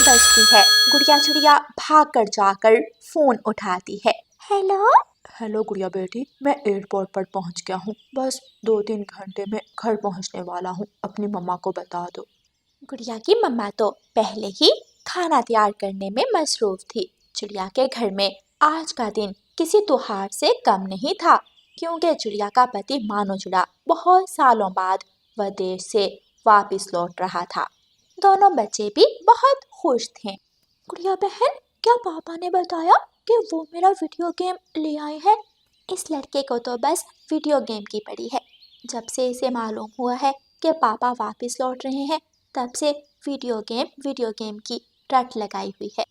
बजती है। गुड़िया चिड़िया भाग कर जाकर फोन उठाती है। हेलो। हेलो गुड़िया बेटी, मैं एयरपोर्ट पर पहुंच गया हूँ। बस 2-3 घंटे में घर पहुंचने वाला हूँ। अपनी मम्मा को बता दो। गुड़िया की मम्मा तो पहले ही खाना तैयार करने में मसरूफ थी। चिड़िया के घर में आज का दिन किसी त्योहार से कम नहीं था, क्योंकि चिड़िया का पति मानो चिड़ा बहुत सालों बाद विदेश से वापस लौट रहा था। दोनों बच्चे भी बहुत खुश थे। गुड़िया बहन, क्या पापा ने बताया कि वो मेरा वीडियो गेम ले आए हैं? इस लड़के को तो बस वीडियो गेम की पड़ी है। जब से इसे मालूम हुआ है कि पापा वापस लौट रहे हैं, तब से वीडियो गेम की रट लगाई हुई है।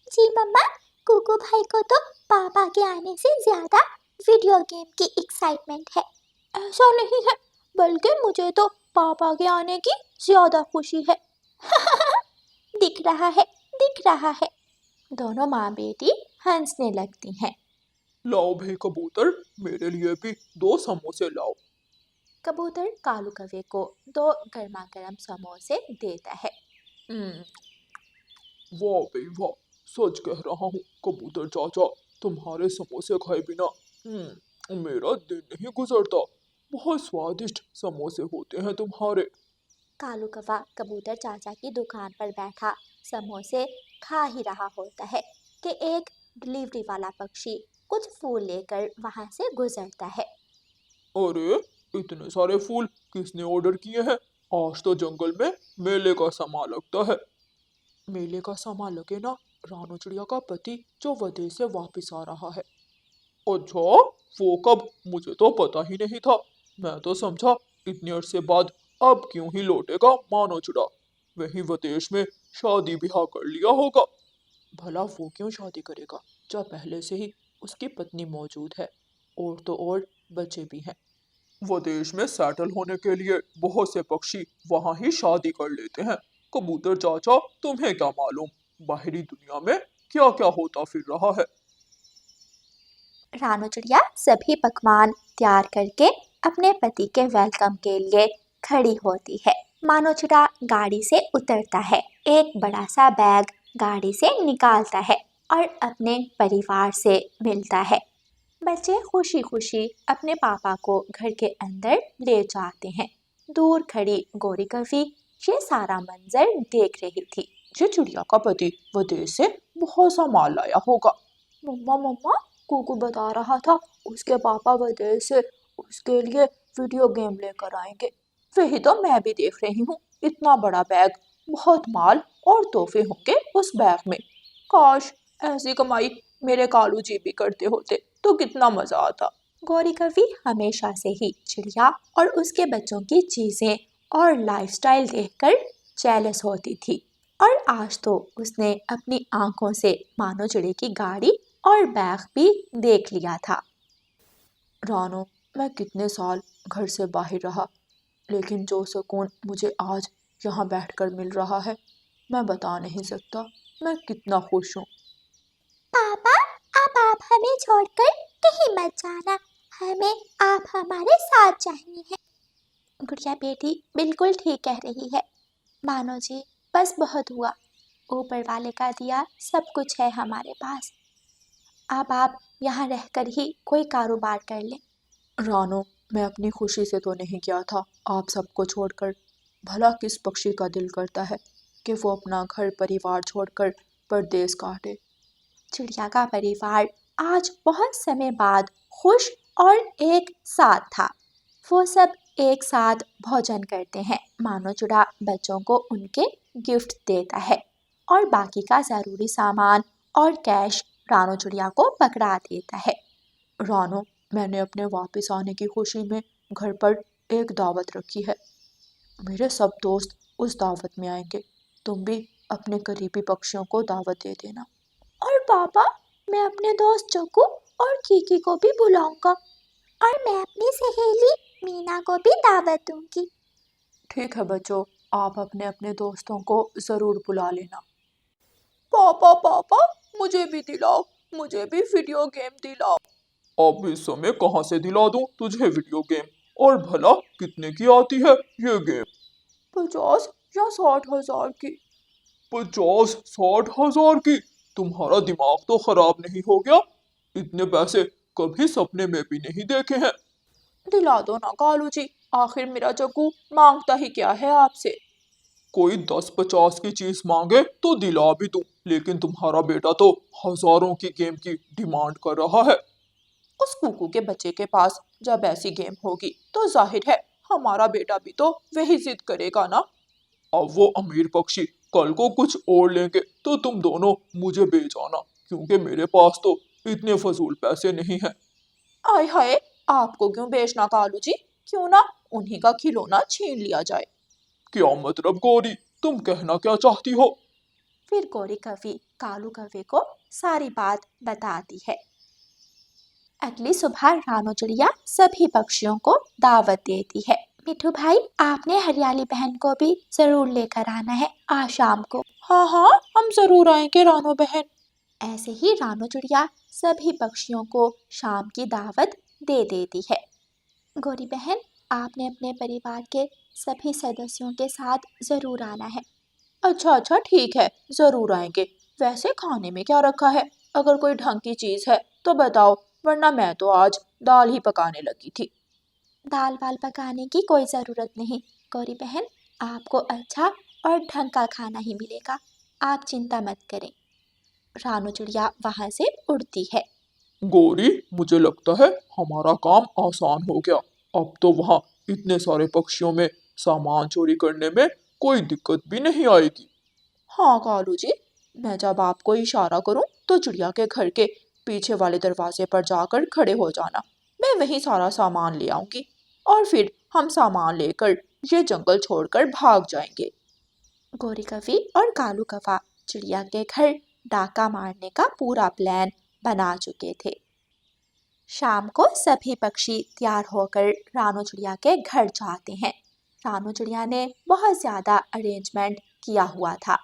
जी मम्मा, कुकू भाई को तो पापा के आने से ज्यादा वीडियो गेम की एक्साइटमेंट है। ऐसा नहीं है, बल्कि मुझे तो पापा के आने की ज्यादा खुशी है। दिख रहा है, दिख रहा है। दोनों माँ बेटी हंसने लगती हैं। लाओ भाई कबूतर, मेरे लिए भी 2 समोसे लाओ। कबूतर कालू कौवे को 2 गर्मा गर्म समोसे देता है। वाह भाई वाह, सच कह रहा हूँ कबूतर चाचा, तुम्हारे समोसे खाए बिना मेरा दिन नहीं गुजरता। बहुत स्वादिष्ट समोसे होते हैं तुम्हारे। कालू कौवा कबूतर चाचा की दुकान पर बैठा समोसे खा ही रहा होता है कि एक डिलीवरी वाला पक्षी कुछ फूल लेकर वहां से गुजरता है। अरे, इतने सारे फूल किसने ऑर्डर किए हैं? आज तो जंगल में मेले का समा लगता है। मेले का समा लगे ना, रानो चिड़िया का पति जो विदेश से वापस आ रहा है। अच्छा, वो कब? मुझे तो पता ही नहीं था। मैं तो समझा इतने अरसे बाद अब क्यों ही लौटेगा मानो चिड़ा। वही विदेश में शादी ब्याह कर लिया होगा। भला वो क्यों शादी करेगा जब पहले से ही उसकी पत्नी मौजूद है, और तो और बच्चे भी हैं। विदेश में सेटल होने के लिए बहुत से पक्षी वहां ही शादी कर लेते हैं। कबूतर चाचा, तुम्हें क्या मालूम बाहरी दुनिया में क्या क्या होता फिर रहा है। रानो चिड़िया सभी पकवान तैयार करके अपने पति के वेलकम के लिए खड़ी होती है। मानो चिड़ा गाड़ी से उतरता है, एक बड़ा सा बैग गाड़ी से निकालता है और अपने परिवार से मिलता है। बच्चे खुशी खुशी अपने पापा को घर के अंदर ले जाते हैं। दूर खड़ी गोरी कवि ये सारा मंजर देख रही थी। ये चिड़िया का पति विदेश से बहुत सा माल लाया होगा। मम्मा मम्मा, कुकू बता रहा था उसके पापा विदेश से उसके लिए वीडियो गेम लेकर आएंगे। वही तो मैं भी देख रही हूँ, इतना बड़ा बैग, बहुत माल और तोहफे होंगे उस बैग में। काश ऐसी कमाई मेरे कालू जी भी करते होते तो कितना मजा आता। गौरी कवि हमेशा से ही चिड़िया और उसके बच्चों की चीजें और लाइफस्टाइल देखकर जेलस होती थी, और आज तो उसने अपनी आंखों से मानो चिड़ी की गाड़ी और बैग भी देख लिया था। रानो, मैं कितने साल घर से बाहर रहा, लेकिन जो सुकून मुझे आज यहाँ बैठकर मिल रहा है, मैं बता नहीं सकता मैं कितना खुश हूँ। पापा, अब आप हमें छोड़कर कहीं मत जाना, हमें आप हमारे साथ चाहिए हैं। गुड़िया बेटी बिल्कुल ठीक कह रही है। मानो जी, बस बहुत हुआ, ऊपर वाले का दिया सब कुछ है हमारे पास। अब आप यहाँ रहकर ही कोई कारोबार कर लें। रानो, मैं अपनी खुशी से तो नहीं गया था आप सबको छोड़कर। भला किस पक्षी का दिल करता है कि वो अपना घर परिवार छोड़कर परदेश काटे। चिड़िया का परिवार आज बहुत समय बाद खुश और एक साथ था। वो सब एक साथ भोजन करते हैं। मानो चिड़ा बच्चों को उनके गिफ्ट देता है और बाकी का ज़रूरी सामान और कैश रानो चिड़िया को पकड़ा देता है। रानो, मैंने अपने वापस आने की खुशी में घर पर एक दावत रखी है। मेरे सब दोस्त उस दावत में आएंगे। तुम भी अपने करीबी पक्षियों को दावत दे देना। और पापा, मैं अपने दोस्त चक्कू और कीकी को भी बुलाऊंगा, और मैं अपनी सहेली मीना को भी दावत दूंगी। ठीक है बच्चों, आप अपने अपने दोस्तों को जरूर बुला लेना। पापा पापा, मुझे भी दिलाओ, मुझे भी वीडियो गेम दिलाओ। अब इस समय कहाँ से दिला दूं तुझे वीडियो गेम? और भला कितने की आती है ये गेम? 50 या 60 हजार की। 50-60 हजार की? तुम्हारा दिमाग तो खराब नहीं हो गया? इतने पैसे कभी सपने में भी नहीं देखे हैं। दिला दो ना कालू जी, आखिर मेरा जग्गू मांगता ही क्या है आपसे। कोई 10-50 की चीज मांगे तो दिला भी दूं, लेकिन तुम्हारा बेटा तो हजारों की गेम की डिमांड कर रहा है। उस कुकू के बच्चे के पास जब ऐसी गेम होगी तो जाहिर है हमारा बेटा भी तो वही जिद करेगा ना। अब वो अमीर पक्षी कल को कुछ और लेंगे तो तुम दोनों मुझे बेच आना, क्योंकि मेरे पास तो इतने फजूल पैसे नहीं हैं। आय हाय, आपको क्यों बेचना कालू जी, क्यों ना उन्हीं का खिलौना छीन लिया जाए। क्या मतलब गौरी, तुम कहना क्या चाहती हो? फिर गौरी कवि कालू कव्वे को सारी बात बताती है। अगली सुबह रानो चिड़िया सभी पक्षियों को दावत देती है। मिठू भाई, आपने हरियाली बहन को भी जरूर लेकर आना है आज शाम को। हाँ हाँ, हम जरूर आएंगे रानो बहन। ऐसे ही रानो चिड़िया सभी पक्षियों को शाम की दावत दे देती है। गौरी बहन, आपने अपने परिवार के सभी सदस्यों के साथ जरूर आना है। अच्छा अच्छा ठीक है, जरूर आएंगे। वैसे खाने में क्या रखा है? अगर कोई ढंग की चीज है तो बताओ, वरना मैं तो आज दाल ही पकाने लगी थी। दाल वाल पकाने की कोई ज़रूरत नहीं गौरी बहन, आपको अच्छा और ढंग का खाना ही मिलेगा, आप चिंता मत करें। रानो चिड़िया वहाँ से उड़ती है। गौरी, मुझे लगता है हमारा काम आसान हो गया। अब तो वहाँ इतने सारे पक्षियों में सामान चोरी करने में कोई दिक्कत भी नहीं आएगी। हाँ कालू जी, मैं जब आपको इशारा करूं तो चिड़िया के घर के पीछे वाले दरवाजे पर जाकर खड़े हो जाना। मैं वहीं सारा सामान ले आऊंगी और फिर हम सामान लेकर ये जंगल छोड़कर भाग जाएंगे। गौरी कवि और कालू कौवा चिड़िया के घर डाका मारने का पूरा प्लान बना चुके थे। शाम को सभी पक्षी तैयार होकर रानो चिड़िया के घर जाते हैं। रानो चिड़िया ने बहुत ज़्यादा अरेंजमेंट किया हुआ था।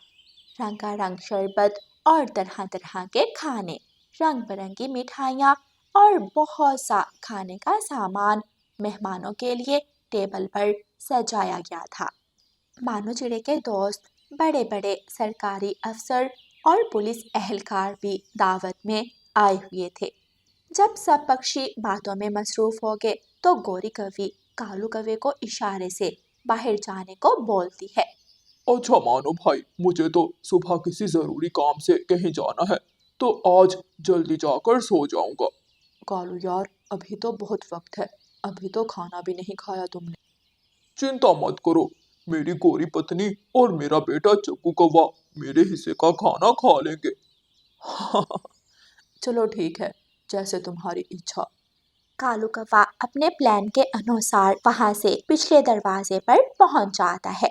रंगारंग शरबत और तरह तरह के खाने, रंग बिरंगी मिठाइयाँ और बहुत सा खाने का सामान मेहमानों के लिए टेबल पर सजाया गया था। मानो चिड़े के दोस्त, बड़े बड़े सरकारी अफसर और पुलिस एहलकार भी दावत में आए हुए थे। जब सब पक्षी बातों में मसरूफ हो गए तो गौरी कवि कालू कव्वे को इशारे से बाहर जाने को बोलती है। अच्छा मानो भाई, मुझे तो सुबह किसी जरूरी काम से कहीं जाना है, तो आज जल्दी जाकर सो जाऊंगा। कालू यार, अभी तो बहुत वक्त है, अभी तो खाना भी नहीं खाया तुमने। चिंता मत करो, मेरी गोरी पत्नी और मेरा बेटा चक्कू कौवा मेरे हिस्से का खाना खा लेंगे। चलो ठीक है, जैसे तुम्हारी इच्छा। कालू कौवा अपने प्लान के अनुसार वहां से पिछले दरवाजे पर पहुंच जाता है।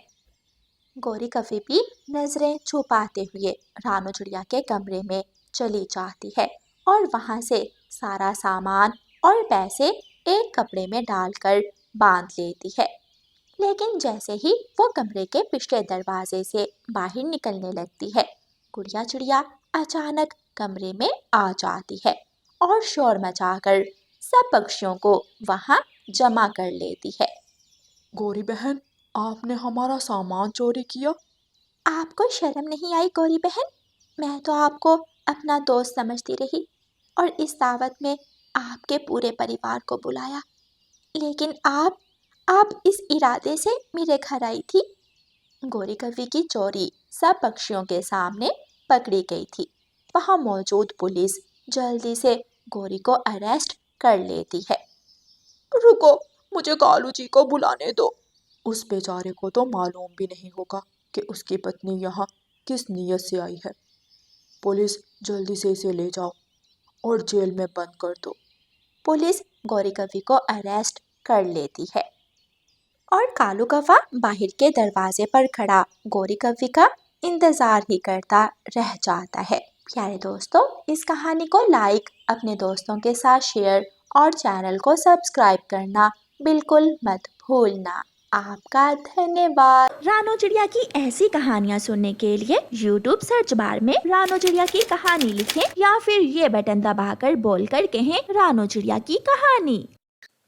गौरी कवि भी नजरें छुपाते हुए रानो चिड़िया के कमरे में चली जाती है और वहां से सारा सामान और पैसे एक कपड़े में डालकर बांध लेती है। लेकिन जैसे ही वो कमरे के पिछले दरवाजे से बाहर निकलने लगती है, गुड़िया चिड़िया अचानक कमरे में आ जाती है और शोर मचाकर सब पक्षियों को वहां जमा कर लेती है। गौरी बहन, आपने हमारा सामान चोरी किया? आपको शर्म नहीं आई गौरी बहन? मैं तो आपको अपना दोस्त समझती रही और इस दावत में आपके पूरे परिवार को बुलाया, लेकिन आप इस इरादे से मेरे घर आई थी। गौरी कवि की चोरी सब पक्षियों के सामने पकड़ी गई थी। वहां मौजूद पुलिस जल्दी से गौरी को अरेस्ट कर लेती है। रुको, मुझे कालू जी को बुलाने दो। उस बेचारे को तो मालूम भी नहीं होगा कि उसकी पत्नी यहाँ किस नीयत से आई है। पुलिस, जल्दी से इसे ले जाओ और जेल में बंद कर दो। पुलिस गौरी कवि को अरेस्ट कर लेती है और कालू कौवा बाहर के दरवाजे पर खड़ा गौरी कवि का इंतजार ही करता रह जाता है। प्यारे दोस्तों, इस कहानी को लाइक, अपने दोस्तों के साथ शेयर और चैनल को सब्सक्राइब करना बिल्कुल मत भूलना। आपका धन्यवाद। रानो चिड़िया की ऐसी कहानियाँ सुनने के लिए YouTube सर्च बार में रानो चिड़िया की कहानी लिखें या फिर ये बटन दबाकर बोलकर कहें रानो चिड़िया की कहानी।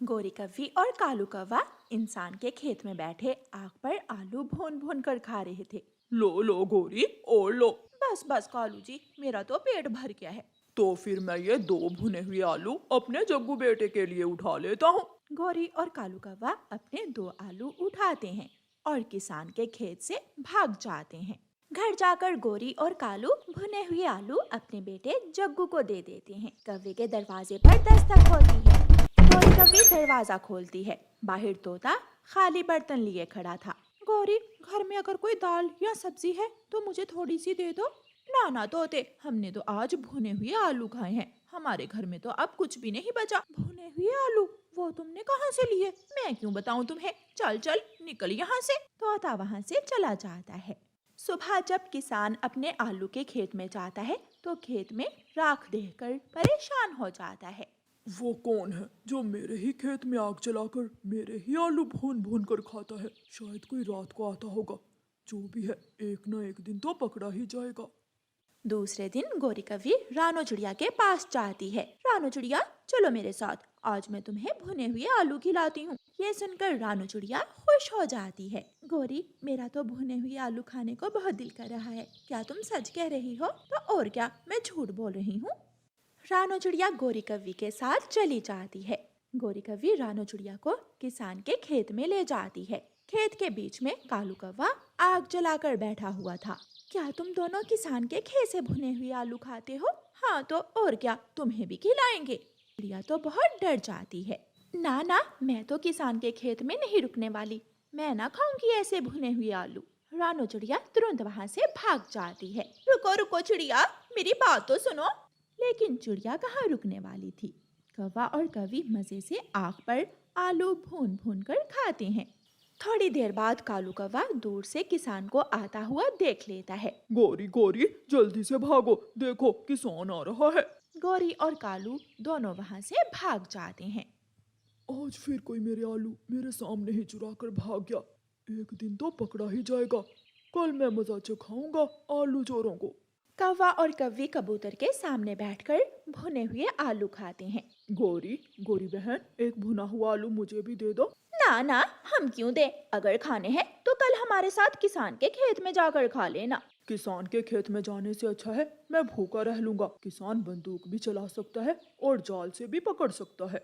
गौरी कव्वी और कालू कौवा इंसान के खेत में बैठे आग पर आलू भून भून कर खा रहे थे। लो लो गौरी और लो। बस बस कालू जी, मेरा तो पेट भर गया है। तो फिर मैं ये 2 भुने हुए आलू अपने जग्गू बेटे के लिए उठा लेता हूँ। गौरी और कालू कौवा अपने 2 आलू उठाते हैं और किसान के खेत से भाग जाते हैं। घर जाकर गौरी और कालू भुने हुए आलू अपने बेटे जग्गू को दे देते हैं। कौवे के दरवाजे पर दस्तक होती है। गौरी कौवी दरवाजा खोलती है। बाहर तोता खाली बर्तन लिए खड़ा था। गौरी, घर में अगर कोई दाल या सब्जी है तो मुझे थोड़ी सी दे दो। ना ना तोते, हमने तो आज भुने हुए आलू खाए हैं, हमारे घर में तो अब कुछ भी नहीं बचा। भुने हुए आलू वो तुमने कहाँ से लिए? मैं क्यों बताऊं तुम्हें, चल चल निकल यहाँ से। तोता वहाँ से चला जाता है। सुबह जब किसान अपने आलू के खेत में जाता है तो खेत में राख देखकर परेशान हो जाता है। वो कौन है जो मेरे ही खेत में आग जलाकर मेरे ही आलू भून भून कर खाता है? शायद कोई रात को आता होगा। जो भी है, एक ना एक दिन तो पकड़ा ही जाएगा। दूसरे दिन गौरी कौवी रानो चिड़िया के पास जाती है। रानो चिड़िया, चलो मेरे साथ, आज मैं तुम्हें भुने हुए आलू खिलाती हूँ। ये सुनकर रानो चिड़िया खुश हो जाती है। गौरी, मेरा तो भुने हुए आलू खाने को बहुत दिल कर रहा है। क्या तुम सच कह रही हो? तो और क्या, मैं झूठ बोल रही हूँ। रानो चिड़िया गौरी कौवी के साथ चली जाती है। गौरी कौवी रानो चिड़िया को किसान के खेत में ले जाती है। खेत के बीच में कालू कौवा आग जलाकर बैठा हुआ था। क्या तुम दोनों किसान के खेत से भुने हुए आलू खाते हो? हाँ तो और क्या, तुम्हें भी खिलाएंगे। चिड़िया तो बहुत डर जाती है। ना ना, मैं तो किसान के खेत में नहीं रुकने वाली, मैं ना खाऊंगी ऐसे भुने हुए आलू। रानो चिड़िया तुरंत वहाँ से भाग जाती है। रुको रुको चिड़िया, मेरी बात तो सुनो। लेकिन चिड़िया कहाँ रुकने वाली थी। कौवा और कौवी मजे से आग पर आलू भून भून कर खाते हैं। थोड़ी देर बाद कालू कौवा दूर से किसान को आता हुआ देख लेता है। गौरी गौरी, जल्दी से भागो, देखो किसान आ रहा है। गौरी और कालू दोनों वहाँ से भाग जाते हैं। आज फिर कोई मेरे आलू मेरे सामने ही चुरा कर भाग गया। एक दिन तो पकड़ा ही जाएगा। कल मैं मजा चखाऊंगा आलू चोरों को। कौवा और कौवी कबूतर के सामने बैठकर भुने हुए आलू खाते हैं। गौरी गौरी बहन, एक भुना हुआ आलू मुझे भी दे दो। ना ना, हम क्यों दे, अगर खाने हैं तो कल हमारे साथ किसान के खेत में जाकर खा लेना। किसान के खेत में जाने से अच्छा है मैं भूखा रह लूंगा। किसान बंदूक भी चला सकता है और जाल से भी पकड़ सकता है।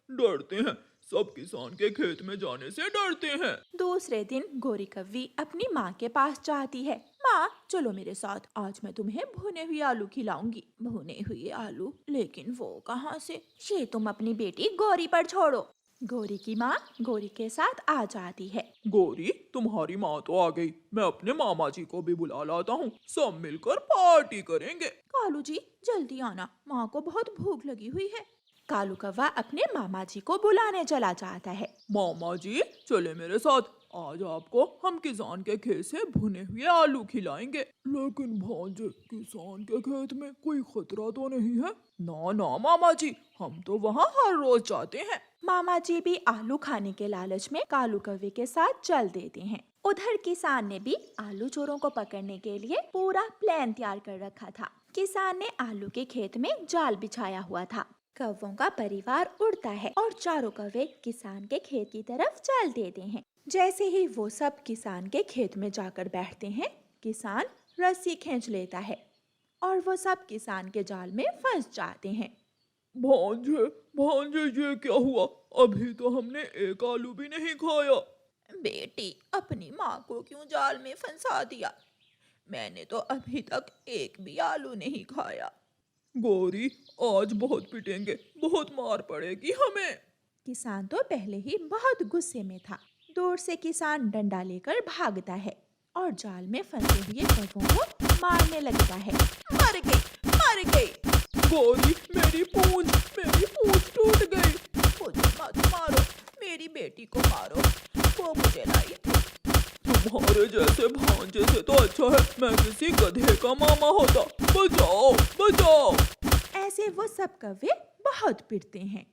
डरते हैं सब, किसान के खेत में जाने से डरते हैं। दूसरे दिन गौरी कौवी अपनी माँ के पास जाती है। माँ, चलो मेरे साथ, आज मैं तुम्हें भुने हुए आलू खिलाऊंगी। भुने हुए आलू, लेकिन वो कहाँ से? ये तुम अपनी बेटी गौरी पर छोड़ो। गौरी की माँ गौरी के साथ आ जाती है। गौरी, तुम्हारी माँ तो आ गई, मैं अपने मामा जी को भी बुला लाता हूँ, सब मिलकर पार्टी करेंगे। कालू जी, जल्दी आना, माँ को बहुत भूख लगी हुई है। कालू कौवा अपने मामा जी को बुलाने चला जाता है। मामा जी, चले मेरे साथ, आज आपको हम किसान के खेत से भुने हुए आलू खिलाएंगे। लेकिन भांजे, किसान के खेत में कोई खतरा तो नहीं है? ना ना मामा जी, हम तो वहाँ हर रोज जाते हैं। मामा जी भी आलू खाने के लालच में कालू कौवे के साथ चल देते हैं। उधर किसान ने भी आलू चोरों को पकड़ने के लिए पूरा प्लान तैयार कर रखा था। किसान ने आलू के खेत में जाल बिछाया हुआ था। कौवों का परिवार उड़ता है और चारों कौवे किसान के खेत की तरफ चल देते हैं। जैसे ही वो सब किसान के खेत में जाकर बैठते हैं, किसान रस्सी खींच लेता है और वो सब किसान के जाल में फंस जाते हैं। भांजे भांजे, ये क्या हुआ? अभी तो हमने एक आलू भी नहीं खाया। बेटी, अपनी माँ को क्यों जाल में फंसा दिया? मैंने तो अभी तक एक भी आलू नहीं खाया। गौरी, आज बहुत पिटेंगे, बहुत मार पड़ेगी हमें। किसान तो पहले ही बहुत गुस्से में था। दूर से किसान डंडा लेकर भागता है और जाल में फंसे हुए कौवों को मारने लगता है। मर गई, मर गई। गौरी, मेरी पूंछ टूट गई। मुझे मत मारो, मेरी बेटी को मारो, वो मुझे लाई थी। तुम्हारे जैसे भांजे से तो अच्छा है मैं किसी गधे का मामा होता। बचाओ बचाओ। ऐसे वो सब कौवे बहुत पिटते हैं।